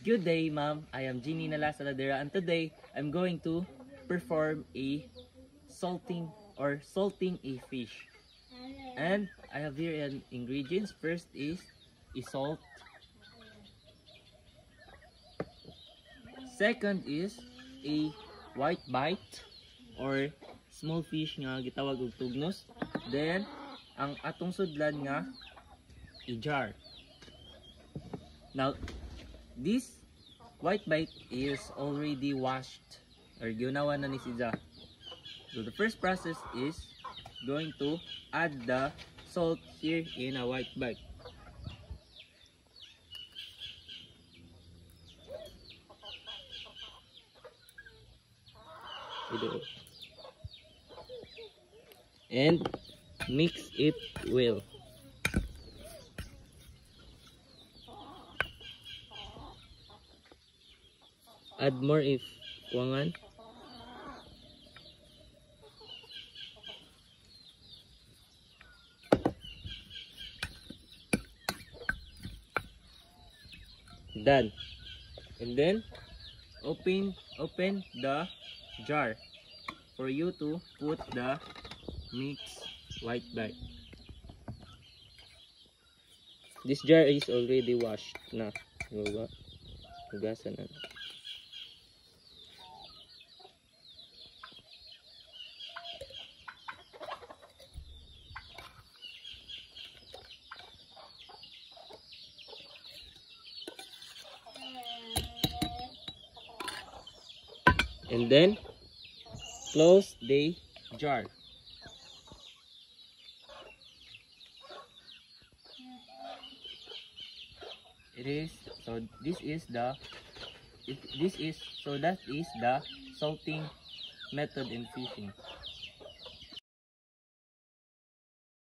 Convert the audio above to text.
Good day, ma'am. I am Jeannie Nala Saladera, and today I'm going to perform a salting a fish. And I have here an ingredients. First is a salt. Second is a white bite or small fish nga gitawag og tugnos. Then ang atong sudlan nga a jar. Now this white bite is already washed or ginawa na ni Siza. So the first process is going to add the salt here in a white bite. And mix it well. Add more if wangan. Done. And then open the jar for you to put the mixed white bite. This jar is already washed na. Hugasan na. And then close the jar. That is the salting method in fishing.